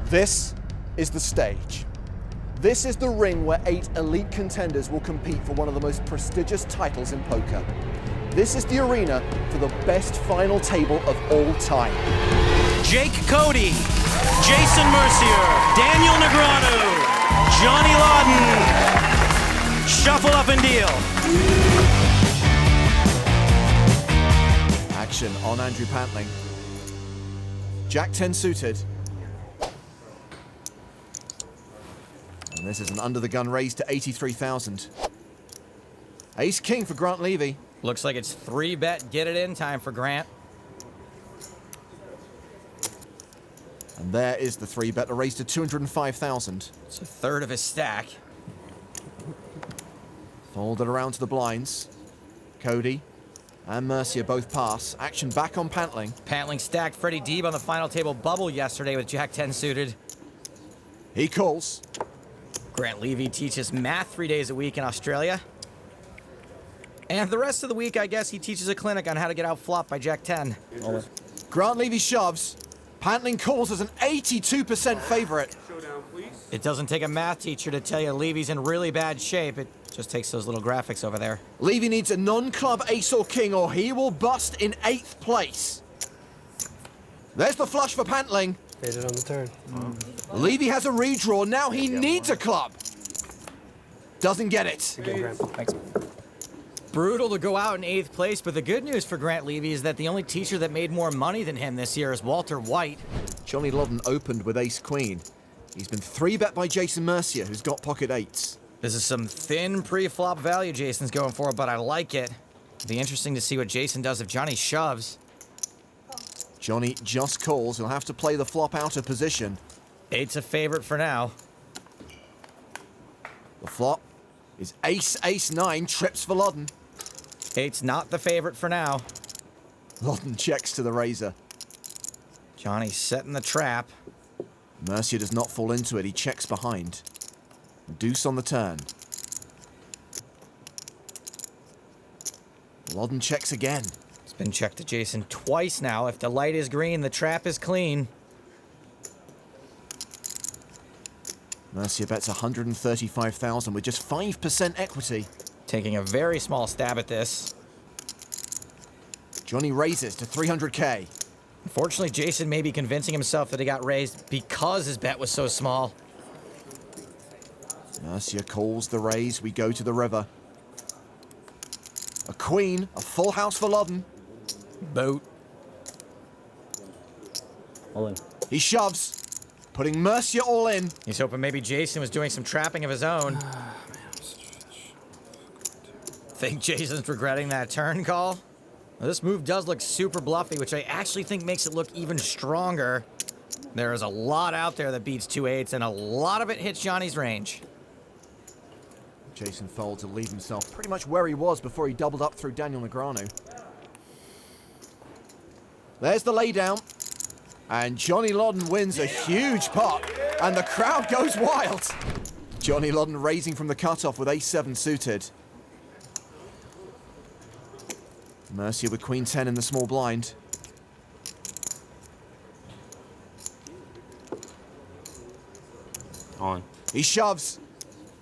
This is the stage. This is the ring where 8 elite contenders will compete for one of the most prestigious titles in poker. This is the arena for the best final table of all time. Jake Cody, Jason Mercier, Daniel Negreanu, Johnny Lodden. Shuffle up and deal. Action on Andrew Pantling. Jack 10 suited. And this is an under the gun raise to 83,000. Ace King for Grant Levy. Looks like it's 3-bet, get it in time for Grant. And there is the 3-bet, a raise to 205,000. It's a third of his stack. Folded around to the blinds. Cody and Mercier both pass. Action back on Pantling. Pantling stacked Freddie Deeb on the final table bubble yesterday with Jack 10 suited. He calls. Grant Levy teaches math 3 days a week in Australia. And the rest of the week, I guess, he teaches a clinic on how to get outflopped by Jack 10. Grant Levy shoves. Pantling calls as an 82% favorite. It doesn't take a math teacher to tell you Levy's in really bad shape. It just takes those little graphics over there. Levy needs a non-club ace or king or he will bust in 8th place. There's the flush for Pantling. Made it on the turn. Levy has a redraw. Now he needs a club. Doesn't get it. Good game, Grant. Thanks. Brutal to go out in 8th place, but the good news for Grant Levy is that the only teacher that made more money than him this year is Walter White. Johnny Lodden opened with ace queen. He's been 3-bet by Jason Mercier, who's got pocket 8s. This is some thin pre-flop value Jason's going for, but I like it. It'll be interesting to see what Jason does if Johnny shoves. Johnny just calls. He'll have to play the flop out of position. 8's a favorite for now. The flop is ace, ace 9, trips for Lodden. 8's not the favorite for now. Lodden checks to the razor. Johnny's setting the trap. Mercier does not fall into it. He checks behind. Deuce on the turn. Lodden checks again. It's been checked to Jason twice now. If the light is green, the trap is clean. Mercier bets 135,000 with just 5% equity. Taking a very small stab at this. Johnny raises to 300K. Unfortunately, Jason may be convincing himself that he got raised because his bet was so small. Mercier calls the raise. We go to the river. A queen, a full house for Lodden. Boat. All in. He shoves, putting Mercier all in. He's hoping maybe Jason was doing some trapping of his own. Think Jason's regretting that turn call? Well, this move does look super bluffy, which I actually think makes it look even stronger. There is a lot out there that beats 2 8s, and a lot of it hits Johnny's range. Jason folds to leave himself pretty much where he was before he doubled up through Daniel Negreanu. There's the laydown. And Johnny Lodden wins a huge pot, and the crowd goes wild. Johnny Lodden raising from the cutoff with ace-7 suited. Mercier with queen 10 in the small blind. On. He shoves,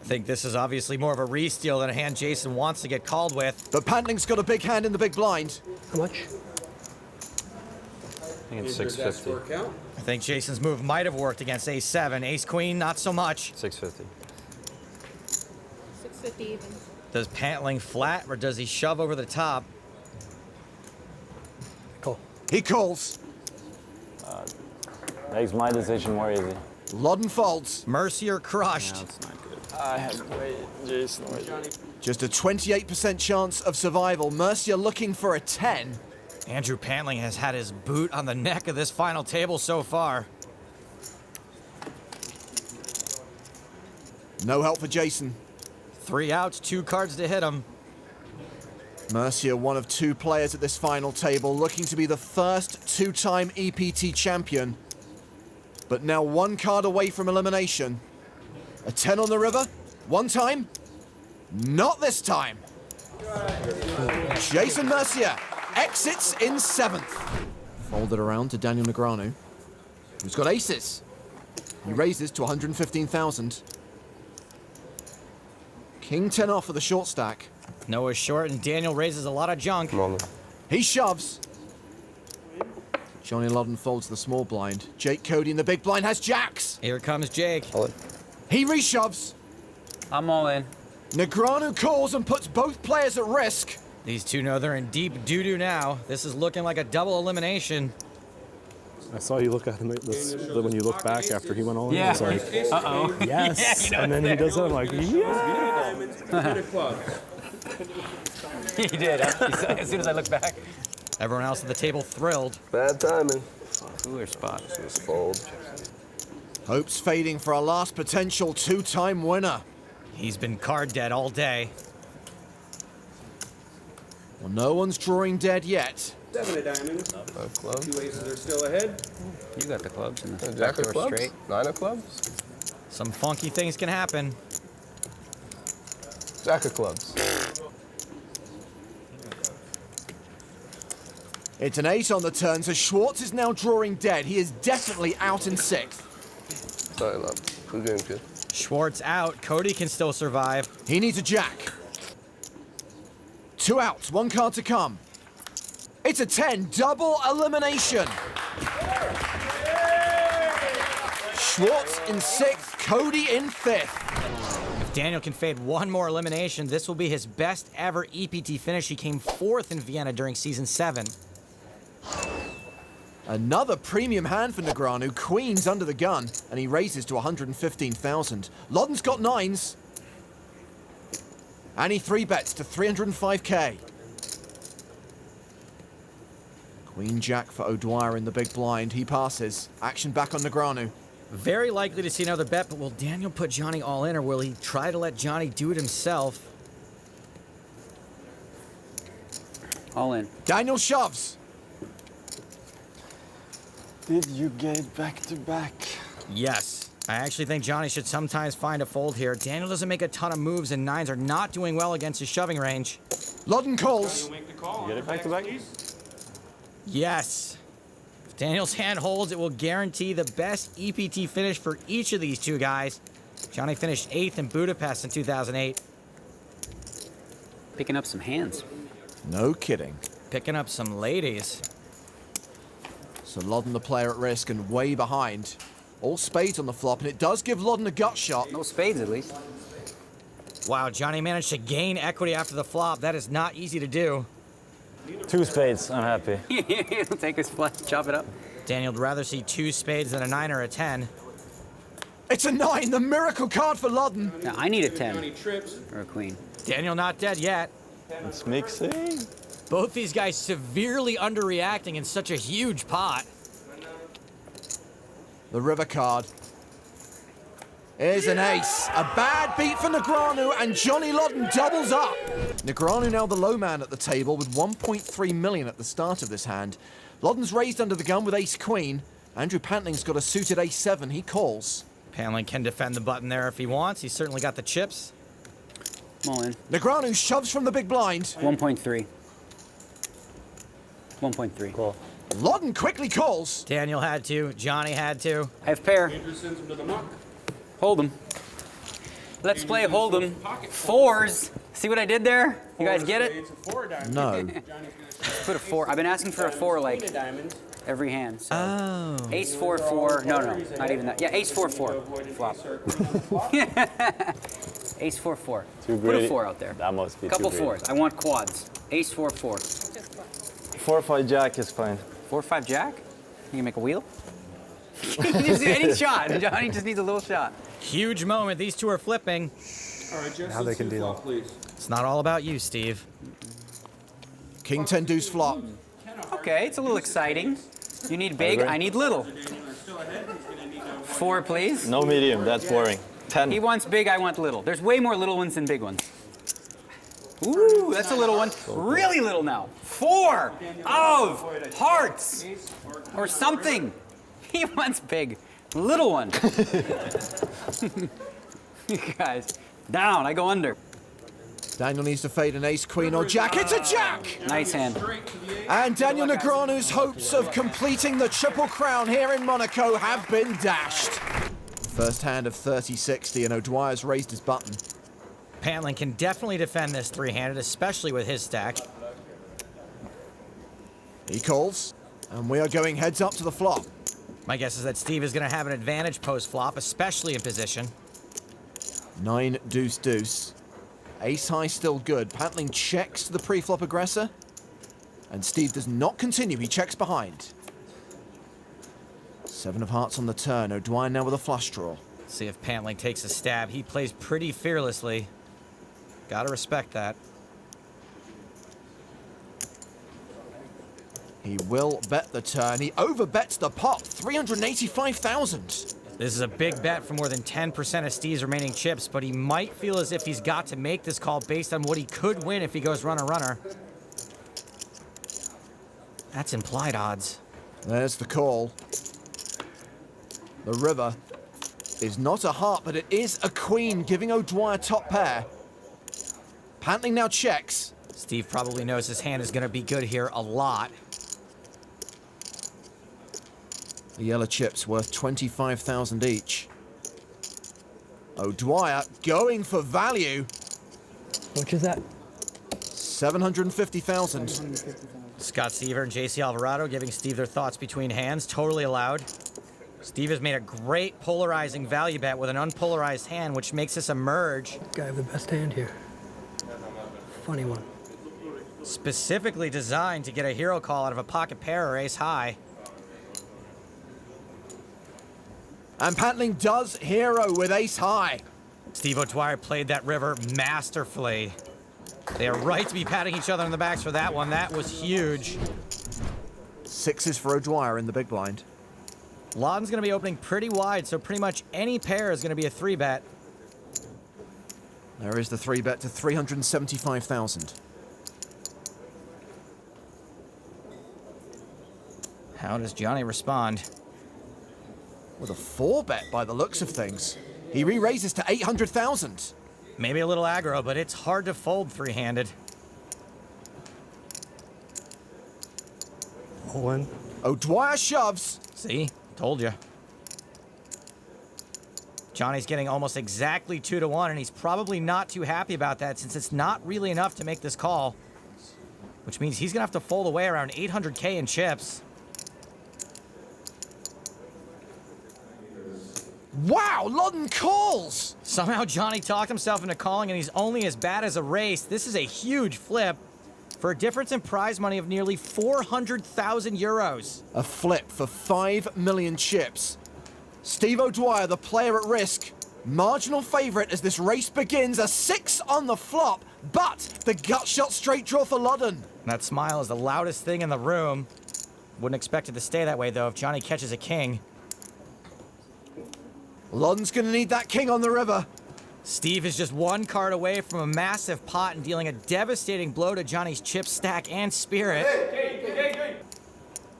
I think this is obviously more of a re-steal than a hand Jason wants to get called with. but Pantling's got a big hand in the big blind. How much? I think it's 650. I think Jason's move might have worked against ace-7. Ace-queen, not so much. 650. 650 even. Does Pantling flat, or does he shove over the top? Cool. He calls. Makes my decision more easy. Lodden folds. Mercier crushed. That's not good. I have to wait, Jason. Just a 28% chance of survival. Mercier looking for a 10. Andrew Pantling has had his boot on the neck of this final table so far. No help for Jason. 3 outs, 2 cards to hit him. Mercier, one of 2 players at this final table, looking to be the first 2-time EPT champion. But now 1 card away from elimination. A 10 on the river? 1 time? Not this time. Jason Mercier exits in 7th. Folded around to Daniel Negreanu, who's got aces. He raises to 115,000. King 10 off for the short stack. Noah's short and Daniel raises a lot of junk. Come on, then. He shoves. Johnny Lodden folds the small blind. Jake Cody in the big blind has jacks. Here comes Jake. All in. He reshoves. I'm all in. Negreanu calls and puts both players at risk. These two know they're in deep doo-doo now. This is looking like a double elimination. I saw you look at him when you look back after he went all in. Yeah. It's like, Uh-oh. yes. And then he does that. I'm like, yeah. He did. As soon as I looked back. Everyone else at the table thrilled. Bad timing. Cooler spot. Just fold. Hopes fading for our last potential two-time winner. He's been card dead all day. Well, no one's drawing dead yet. 7 of diamonds. Five clubs. 2 aces are still ahead. You got the clubs and the Jack of backdoor clubs. straight. 9 of clubs. Some funky things can happen. Jack of clubs. It's an 8 on the turn, so Schwartz is now drawing dead. He is definitely out in 6th. Sorry, love. I'm doing good. Schwartz out. Cody can still survive. He needs a jack. 2 outs, 1 card to come. It's a 10, double elimination. Schwartz in 6th, Cody in 5th. If Daniel can fade one more elimination, this will be his best ever EPT finish. He came 4th in Vienna during season 7. Another premium hand for Negreanu, queens under the gun, and he raises to 115,000. Lodden's got 9s. And he 3-bets to 305k. Queen Jack for O'Dwyer in the big blind. He passes. Action back on Negreanu. Very likely to see another bet, but will Daniel put Johnny all in, or will he try to let Johnny do it himself? All in. Daniel shoves. Did you get back to back? Yes. I actually think Johnny should sometimes find a fold here. Daniel doesn't make a ton of moves, and 9s are not doing well against his shoving range. Lodden calls. Get it back to back? Yes. If Daniel's hand holds, it will guarantee the best EPT finish for each of these two guys. Johnny finished 8th in Budapest in 2008. Picking up some hands. No kidding. Picking up some ladies. So Lodden the player at risk and way behind. All spades on the flop, and it does give Lodden a gut shot. No spades, at least. Wow, Johnny managed to gain equity after the flop. That is not easy to do. 2 spades, I'm happy. He'll take his flush, chop it up. Daniel would rather see 2 spades than a 9 or a 10. It's a 9, the miracle card for Lodden. Now, I need a 10 Johnny trips. or a queen. Daniel not dead yet. It's mixing. Both these guys severely underreacting in such a huge pot. The river card is an ace. A bad beat for Negreanu, and Johnny Lodden doubles up. Negreanu now the low man at the table with 1.3 million at the start of this hand. Lodden's raised under the gun with ace-queen. Andrew Pantling's got a suited ace-7. He calls. Pantling can defend the button there if he wants. He's certainly got the chips. I'm all in. Negreanu shoves from the big blind. 1.3. 1.3. Cool. Lodden quickly calls. Daniel had to. Johnny had to. I have pair. Andrew sends him to the muck. Hold 'em. Let's play hold 'em. 4s. See what I did there? You guys get it? It's a 4 of diamonds. No. Johnny's gonna Put a 4. I've been asking for a 4 8 like of diamonds. every hand. So. Oh. Ace 4 4. No, not even that. Yeah, ace 4 4. Flop. Ace 4 4. Too Put a greedy. 4 out there. That must be Couple too greedy. 4s. I want quads. Ace 4 4. 4-5 jack is fine. 4 5 jack. You can make a wheel. He just any shot. Johnny just needs a little shot. Huge moment. These two are flipping. All right, Jeff, Now they let's can see the deal. flop, please. It's not all about you, Steve. King 10 deuce flop. Okay, it's a little exciting. You need big, I need little. 4, please. No medium, that's boring. 10. He wants big, I want little. There's way more little ones than big ones. Ooh, that's a little one. Really little now. 4 of hearts. Or something. He wants big. Little one. You guys, down, I go under. Daniel needs to fade an ace-queen or jack. It's a jack! Nice hand. And Daniel Negreanu's hopes of completing the Triple Crown here in Monaco have been dashed. First hand of 30-60, and O'Dwyer's raised his button. Pantling can definitely defend this three-handed, especially with his stack. He calls, and we are going heads up to the flop. My guess is that Steve is going to have an advantage post-flop, especially in position. 9 deuce deuce. Ace high still good. Pantling checks to the pre-flop aggressor, and Steve does not continue. He checks behind. 7 of hearts on the turn. O'Dwyer now with a flush draw. See if Pantling takes a stab. He plays pretty fearlessly. Gotta respect that. He will bet the turn. He overbets the pot. 385,000. This is a big bet for more than 10% of Steve's remaining chips, but he might feel as if he's got to make this call based on what he could win if he goes runner-runner. That's implied odds. There's the call. The river is not a heart, but it is a queen, giving O'Dwyer top pair. Pantling now checks. Steve probably knows his hand is going to be good here a lot. The yellow chips worth 25,000 each. O'Dwyer going for value. What is that? 750,000. Scott Seaver and JC Alvarado giving Steve their thoughts between hands. Totally allowed. Steve has made a great polarizing value bet with an unpolarized hand, which makes this a merge. Guy with the best hand here. Funny one. Specifically designed to get a hero call out of a pocket pair or ace high. And Pantling does hero with ace high. Steve O'Dwyer played that river masterfully. They are right to be patting each other on the backs for that one. That was huge. 6s for O'Dwyer in the big blind. Lodden's going to be opening pretty wide, so pretty much any pair is going to be a 3-bet. There is the 3-bet to 375,000. How does Johnny respond? With a 4-bet by the looks of things. He re-raises to 800,000. Maybe a little aggro, but it's hard to fold three-handed. One. O'Dwyer shoves. See? Told you. Johnny's getting almost exactly 2-1, and he's probably not too happy about that since it's not really enough to make this call. Which means he's going to have to fold away around 800K in chips. Wow, Lodden calls! Somehow Johnny talked himself into calling, and he's only as bad as a race. This is a huge flip for a difference in prize money of nearly 400,000 euros. A flip for 5 million chips. Steve O'Dwyer, the player at risk. Marginal favourite as this race begins. A 6 on the flop, but the gut shot straight draw for Lodden. That smile is the loudest thing in the room. Wouldn't expect it to stay that way, though, if Johnny catches a king. Lodden's going to need that king on the river. Steve is just one card away from a massive pot and dealing a devastating blow to Johnny's chip stack and spirit.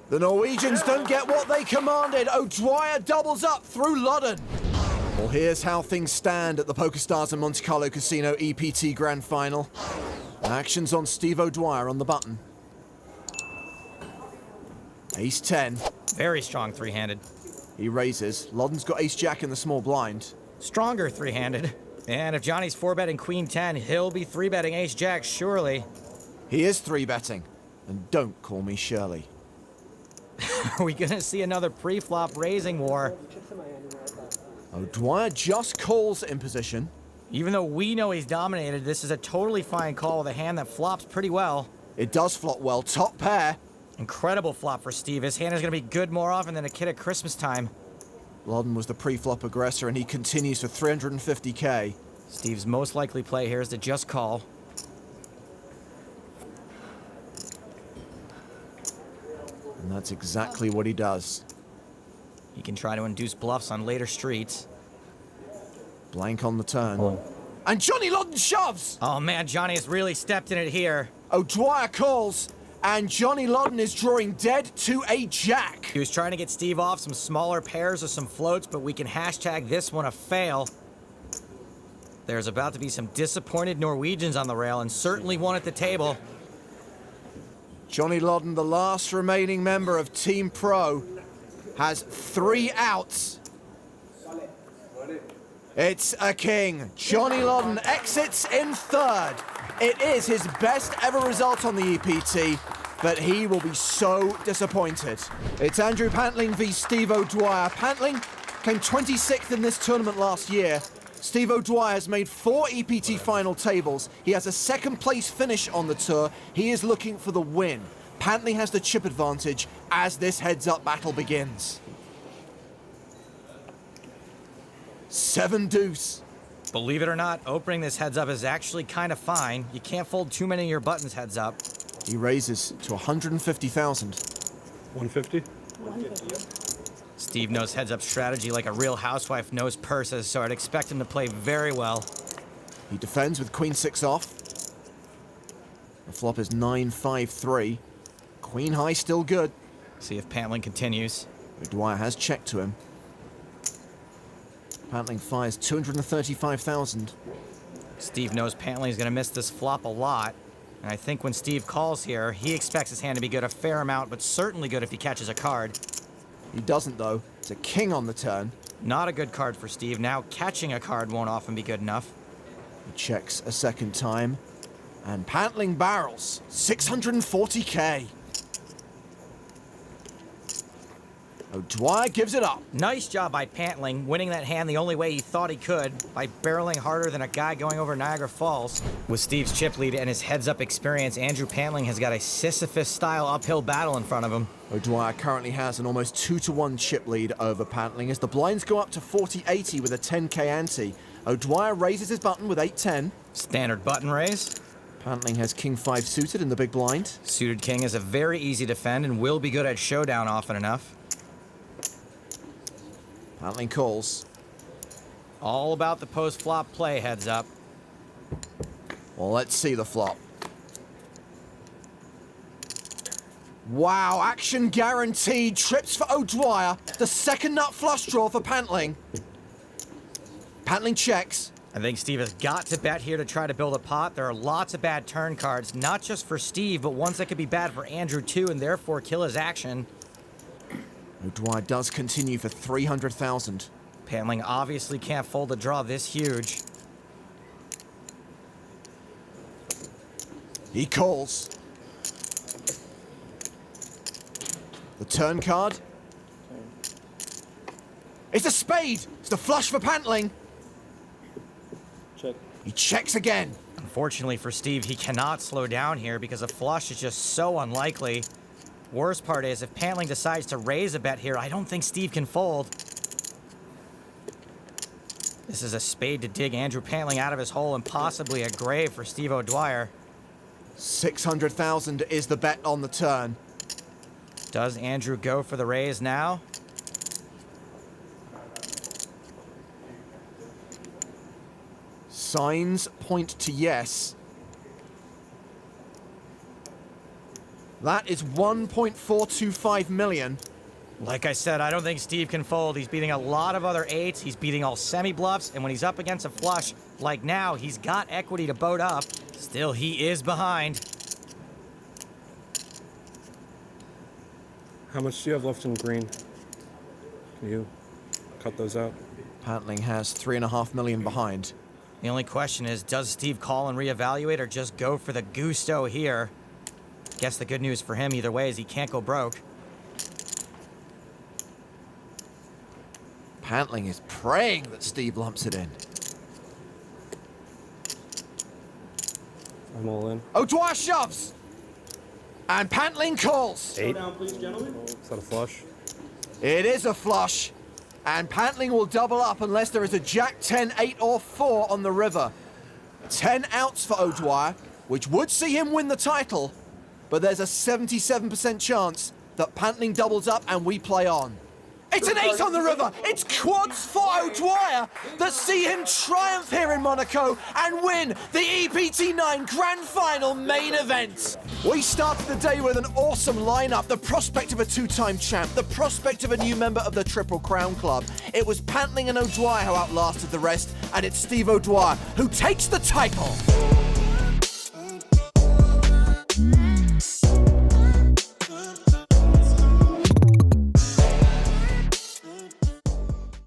The Norwegians don't get what they commanded. O'Dwyer doubles up through Lodden. Well, here's how things stand at the PokerStars and Monte Carlo Casino EPT Grand Final. Action's on Steve O'Dwyer on the button. Ace 10. Very strong three-handed. He raises. Lodden's got ace jack in the small blind. Stronger three-handed. And if Johnny's 4-betting queen 10, he'll be 3-betting ace jack, surely. He is 3-betting. And don't call me Shirley. Are we gonna see another pre-flop raising war? O'Dwyer just calls in position. Even though we know he's dominated, this is a totally fine call with a hand that flops pretty well. It does flop well. Top pair. Incredible flop for Steve. His hand is gonna be good more often than a kid at Christmas time. Lodden was the pre-flop aggressor, and he continues for 350K. Steve's most likely play here is to just call. And that's exactly what he does. He can try to induce bluffs on later streets. Blank on the turn. And Johnny Lodden shoves! Oh man, Johnny has really stepped in it here. O'Dwyer calls, and Johnny Lodden is drawing dead to a jack. He was trying to get Steve off some smaller pairs or some floats, but we can hashtag this one a fail. There's about to be some disappointed Norwegians on the rail, and certainly one at the table. Johnny Lodden, the last remaining member of Team Pro, has 3 outs. It's a king. Johnny Lodden exits in third. It is his best ever result on the EPT, but he will be so disappointed. It's Andrew Pantling v Steve O'Dwyer. Pantling came 26th in this tournament last year. Steve O'Dwyer has made 4 EPT final tables. He has a second place finish on the tour. He is looking for the win. Pantling has the chip advantage as this heads-up battle begins. 7 deuce. Believe it or not, opening this heads up is actually kind of fine. You can't fold too many of your buttons heads up. He raises to 150,000. 150? Steve knows heads up strategy like a real housewife knows purses, so I'd expect him to play very well. He defends with queen 6 off. The flop is 9-5-3. Queen high still good. See if Pantling continues. O'Dwyer has checked to him. Pantling fires 235,000. Steve knows Pantling's going to miss this flop a lot. And I think when Steve calls here, he expects his hand to be good a fair amount, but certainly good if he catches a card. He doesn't, though. It's a king on the turn. Not a good card for Steve. Now catching a card won't often be good enough. He checks a second time. And Pantling barrels. 640k. O'Dwyer gives it up. Nice job by Pantling, winning that hand the only way he thought he could, by barreling harder than a guy going over Niagara Falls. With Steve's chip lead and his heads-up experience, Andrew Pantling has got a Sisyphus-style uphill battle in front of him. O'Dwyer currently has an almost 2-to-1 chip lead over Pantling as the blinds go up to 40-80 with a 10k ante. O'Dwyer raises his button with 8-10. Standard button raise. Pantling has king 5 suited in the big blind. Suited king is a very easy defend and will be good at showdown often enough. Pantling calls. All about the post-flop play, heads up. Well, let's see the flop. Wow, action guaranteed. Trips for O'Dwyer. The second nut flush draw for Pantling. Pantling checks. I think Steve has got to bet here to try to build a pot. There are lots of bad turn cards, not just for Steve, but ones that could be bad for Andrew too, and therefore kill his action. O'Dwyer does continue for 300,000. Pantling obviously can't fold a draw this huge. He calls. The turn card. It's a spade. It's the flush for Pantling. Check. He checks again. Unfortunately for Steve, he cannot slow down here because a flush is just so unlikely. Worst part is, if Pantling decides to raise a bet here, I don't think Steve can fold. This is a spade to dig Andrew Pantling out of his hole and possibly a grave for Steve O'Dwyer. 600,000 is the bet on the turn. Does Andrew go for the raise now? Signs point to yes. That is 1.425 million. Like I said, I don't think Steve can fold. He's beating a lot of other eights. He's beating all semi-bluffs, and when he's up against a flush, like now, he's got equity to boat up. Still, he is behind. How much do you have left in green? Can you cut those out? Pantling has 3.5 million behind. The only question is, does Steve call and reevaluate or just go for the gusto here? Guess the good news for him either way is he can't go broke. Pantling is praying that Steve lumps it in. I'm all in. O'Dwyer shoves! And Pantling calls. Slow down, please, gentlemen. Is that a flush? It is a flush. And Pantling will double up unless there is a Jack 10, 8 or 4 on the river. 10 outs for O'Dwyer, which would see him win the title. But there's a 77% chance that Pantling doubles up and we play on. It's an 8 on the river. It's quads for O'Dwyer that see him triumph here in Monaco and win the EPT 9 Grand Final main event. We started the day with an awesome lineup. The prospect of a 2-time champ, the prospect of a new member of the Triple Crown Club. It was Pantling and O'Dwyer who outlasted the rest, and it's Steve O'Dwyer who takes the title.